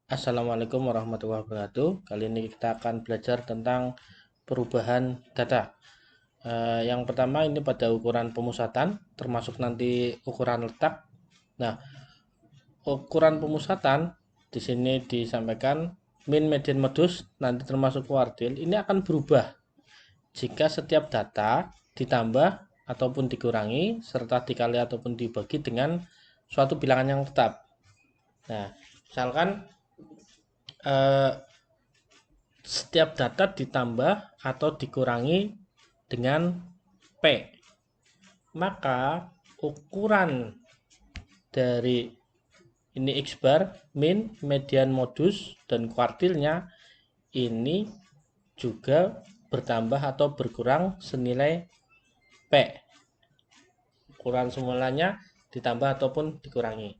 Assalamualaikum warahmatullahi wabarakatuh. Kali ini kita akan belajar tentang perubahan data. Yang pertama ini pada ukuran pemusatan, termasuk nanti ukuran letak. Nah, ukuran pemusatan di sini disampaikan min, median, modus, nanti termasuk kuartil. Ini akan berubah jika setiap data ditambah ataupun dikurangi serta dikali ataupun dibagi dengan suatu bilangan yang tetap. Nah, misalkan eh, setiap data ditambah atau dikurangi dengan P, maka ukuran dari ini X bar, min, median, modus, dan kuartilnya ini juga bertambah atau berkurang senilai P. Ukuran semulanya ditambah ataupun dikurangi.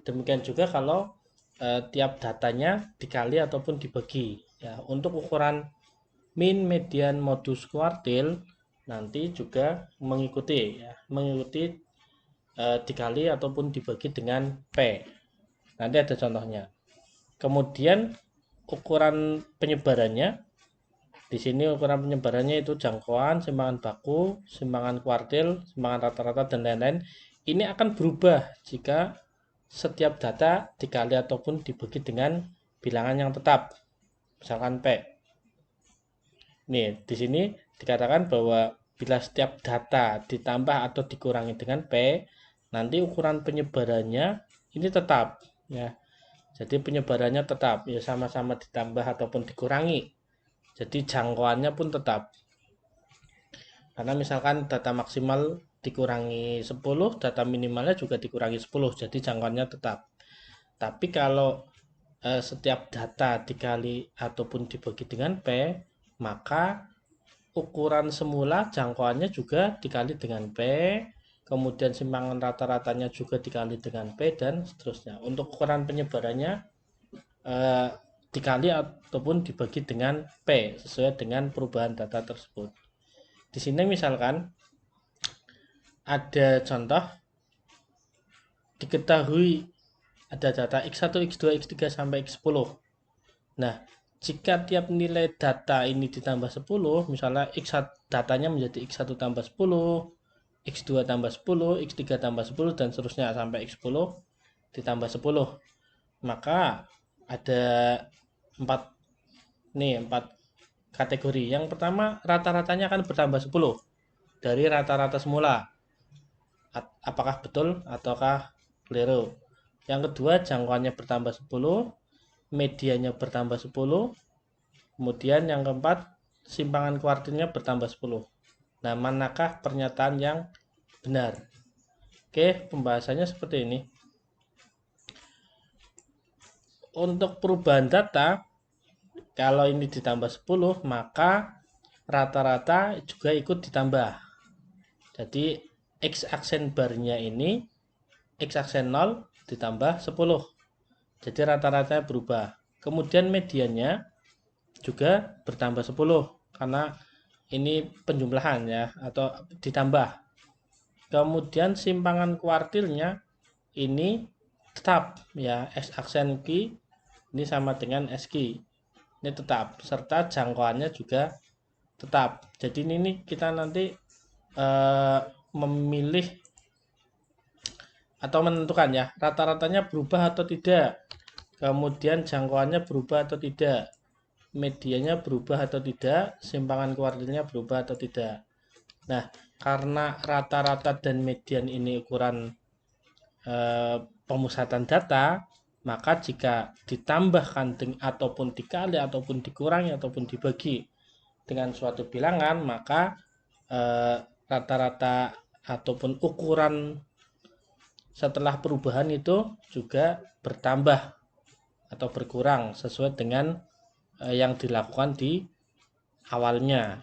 Demikian juga kalau tiap datanya dikali ataupun dibagi. Ya, untuk ukuran min, median, modus, kuartil nanti juga mengikuti dikali ataupun dibagi dengan P. Nanti ada contohnya. Kemudian ukuran penyebarannya, di sini ukuran penyebarannya itu jangkauan, simpangan baku, simpangan kuartil, simpangan rata-rata, dan lain-lain. Ini akan berubah jika setiap data dikali ataupun dibagi dengan bilangan yang tetap, misalkan P. Nih, di sini dikatakan bahwa bila setiap data ditambah atau dikurangi dengan P, nanti ukuran penyebarannya ini tetap, ya. Jadi penyebarannya tetap, ya sama-sama ditambah ataupun dikurangi. Jadi jangkauannya pun tetap. Karena misalkan data maksimal dikurangi 10, data minimalnya juga dikurangi 10, jadi jangkauannya tetap. Tapi kalau setiap data dikali ataupun dibagi dengan P, maka ukuran semula jangkauannya juga dikali dengan P, kemudian simpangan rata-ratanya juga dikali dengan P, dan seterusnya. Untuk ukuran penyebarannya eh, dikali ataupun dibagi dengan P sesuai dengan perubahan data tersebut. Di sini misalkan ada contoh, diketahui ada data X1, X2, X3 sampai X10. Nah, jika tiap nilai data ini ditambah 10, misalnya datanya menjadi X1 tambah 10, X2 tambah 10, X3 tambah 10, dan seterusnya sampai X10 ditambah 10. Maka ada 4 4 kategori. Yang pertama, rata-ratanya akan bertambah 10 dari rata-rata semula. Apakah betul ataukah keliru? Yang kedua, jangkauannya bertambah 10, medianya bertambah 10, kemudian yang keempat, simpangan kuartilnya bertambah 10. Nah, manakah pernyataan yang benar? Oke, pembahasannya seperti ini. Untuk perubahan data, kalau ini ditambah 10, maka rata-rata juga ikut ditambah. Jadi, X aksen barnya ini, X aksen 0 ditambah 10. Jadi rata-ratanya berubah. Kemudian mediannya juga bertambah 10 karena ini penjumlahan ya atau ditambah. Kemudian simpangan kuartilnya ini tetap ya, S aksen Q ini sama dengan SQ. Ini tetap serta jangkauannya juga tetap. Jadi ini kita nanti memilih atau menentukan ya rata-ratanya berubah atau tidak, kemudian jangkauannya berubah atau tidak, medianya berubah atau tidak, simpangan kuartilnya berubah atau tidak. Nah, karena rata-rata dan median ini ukuran pemusatan data, maka jika ditambahkan ataupun dikali ataupun dikurangi ataupun dibagi dengan suatu bilangan, maka rata-rata ataupun ukuran setelah perubahan itu juga bertambah atau berkurang sesuai dengan yang dilakukan di awalnya.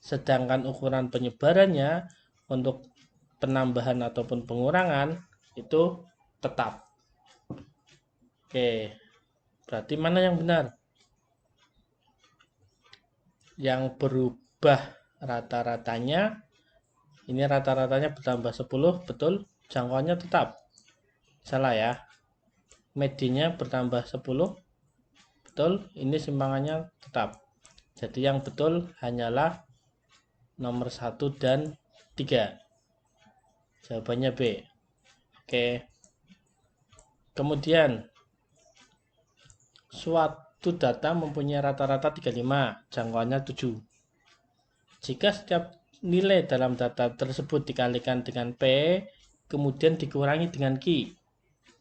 Sedangkan ukuran penyebarannya untuk penambahan ataupun pengurangan itu tetap. Oke, berarti mana yang benar? Yang berubah rata-ratanya, ini rata-ratanya bertambah 10, betul, jangkauannya tetap. Salah ya. Medianya bertambah 10, betul, ini simpangannya tetap. Jadi yang betul hanyalah nomor 1 dan 3. Jawabannya B. Oke. Kemudian suatu data mempunyai rata-rata 35, jangkauannya 7. Jika setiap nilai dalam data tersebut dikalikan dengan P, kemudian dikurangi dengan Q,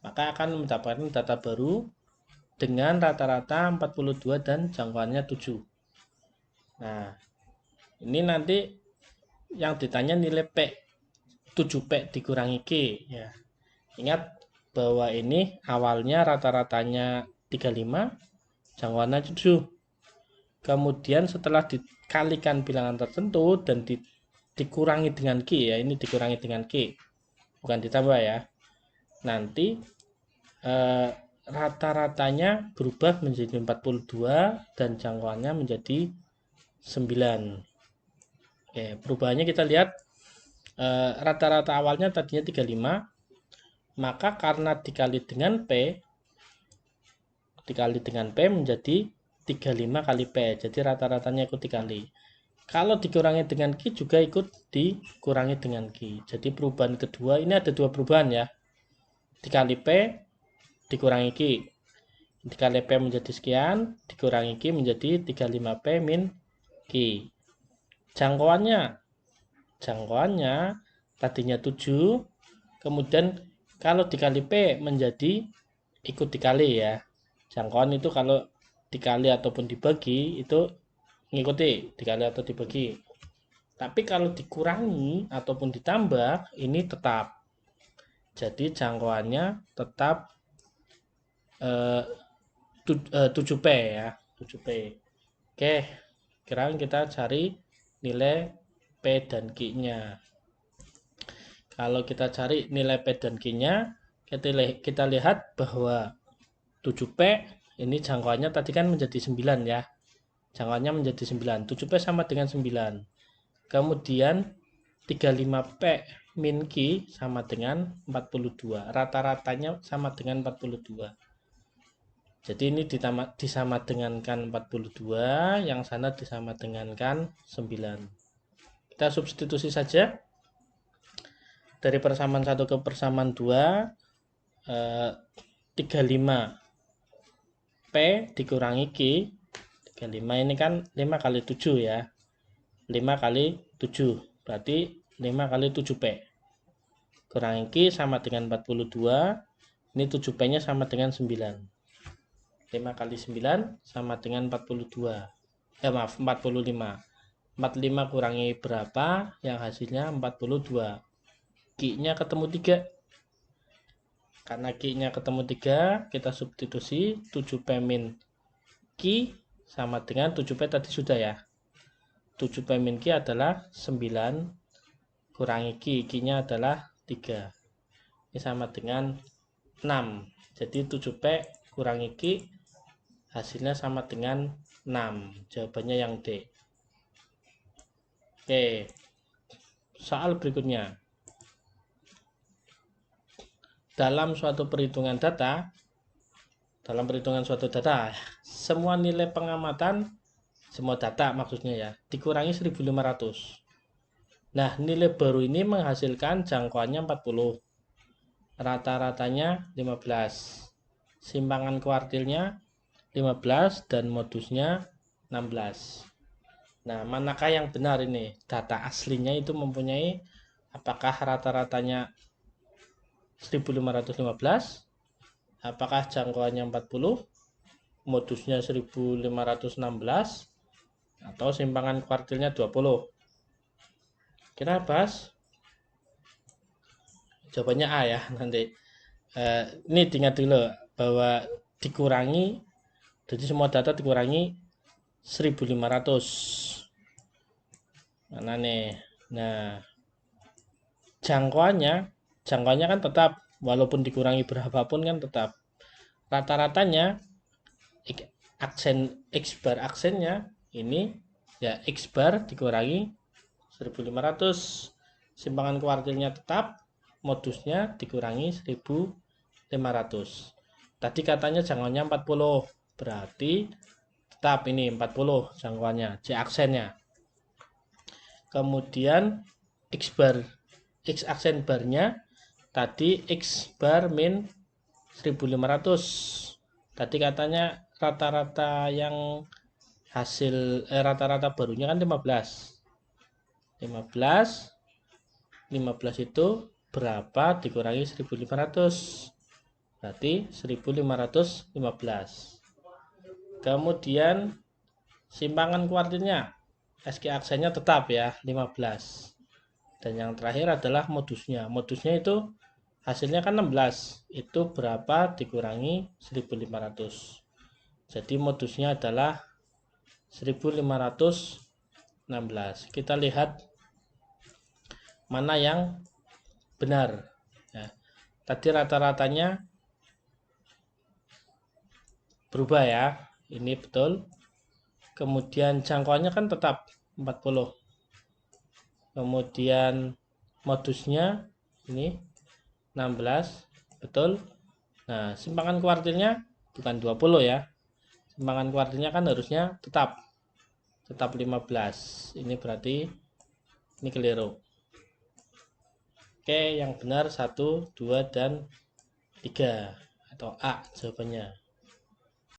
maka akan mendapatkan data baru dengan rata-rata 42 dan jangkauannya 7. Nah, ini nanti yang ditanya nilai P, 7P dikurangi Q. Ya. Ingat bahwa ini awalnya rata-ratanya 35, jangkauannya 7. Kemudian setelah dikalikan bilangan tertentu dan dikurangi dengan Q, ya, ini dikurangi dengan Q, bukan ditambah ya. Nanti rata-ratanya berubah menjadi 42 dan jangkauannya menjadi 9. Oke, perubahannya kita lihat, rata-rata awalnya tadinya 35, maka karena dikali dengan P menjadi 35 kali P, jadi rata-ratanya ikut dikali. Kalau dikurangi dengan Q juga ikut dikurangi dengan Q. Jadi perubahan kedua, ini ada dua perubahan ya, dikali P dikurangi Q, dikali P menjadi sekian, dikurangi Q menjadi 35P min Q. Jangkauannya tadinya 7, kemudian kalau dikali P menjadi ikut dikali ya. Jangkauan itu kalau dikali ataupun dibagi itu ngikuti dikali atau dibagi. Tapi kalau dikurangi ataupun ditambah ini tetap. Jadi jangkauannya tetap 7P ya, 7P. Oke, sekarang kita cari nilai P dan Q-nya. Kalau kita cari nilai P dan Q-nya, kita lihat bahwa 7P ini jangkauannya tadi kan menjadi 9 ya. Jangkauannya menjadi 9. 7P sama dengan 9. Kemudian 35P min Q sama dengan 42. Rata-ratanya sama dengan 42. Jadi ini disama dengankan 42, yang sana disama dengankan 9. Kita substitusi saja. Dari persamaan 1 ke persamaan 2, 35 P dikurangi Q. 35 ini kan 5 kali 7 ya. 5 kali 7 berarti 5 kali 7P. Kurangi Q sama dengan 42. Ini 7P nya sama dengan 9. 5 kali 9 sama dengan 42. Maaf, 45. 45 kurangi berapa? Yang hasilnya 42. Q-nya ketemu 3. Karena Q-nya ketemu 3, kita substitusi 7P min Q sama dengan 7P tadi sudah ya. 7P min Q adalah 9 kurangi Q. Q-nya adalah 3. Ini sama dengan 6. Jadi 7P kurangi Q hasilnya sama dengan 6. Jawabannya yang D. Oke. Soal berikutnya. Dalam suatu perhitungan data, semua nilai pengamatan, semua data maksudnya ya, dikurangi 1500. Nah, nilai baru ini menghasilkan jangkauannya 40. Rata-ratanya 15. Simpangan kuartilnya 15 dan modusnya 16. Nah, manakah yang benar ini? Data aslinya itu mempunyai, apakah rata-ratanya 1515, apakah jangkauannya 40, modusnya 1516, atau simpangan kuartilnya 20. Kita bahas. Jawabannya A ya nanti. Ini diingat dulu bahwa dikurangi, jadi semua data dikurangi 1500. Mana nih? Nah, jangkauannya kan tetap, walaupun dikurangi berapapun kan tetap. Rata-ratanya aksen X bar aksennya ini ya X bar dikurangi 1500. Simpangan kuartilnya tetap, modusnya dikurangi 1500. Tadi katanya jangkauannya 40. berarti tetap ini 40 jangkauannya, J aksennya. Kemudian X aksen barnya tadi X bar min 1500. Tadi katanya rata-rata yang hasil rata-rata barunya kan 15 itu berapa dikurangi 1500, berarti 1515. Kemudian simpangan kuartilnya, SQ aksennya tetap ya 15. Dan yang terakhir adalah modusnya itu hasilnya kan 16, itu berapa dikurangi 1500. Jadi modusnya adalah 1516. Kita lihat mana yang benar ya. Tadi rata-ratanya berubah ya, ini betul. Kemudian jangkauannya kan tetap 40. Kemudian modusnya ini 16, betul. Nah, simpangan kuartilnya bukan 20 ya. Simpangan kuartilnya kan harusnya tetap 15. Ini berarti ini keliru. Oke, yang benar 1, 2, dan 3 atau A jawabannya.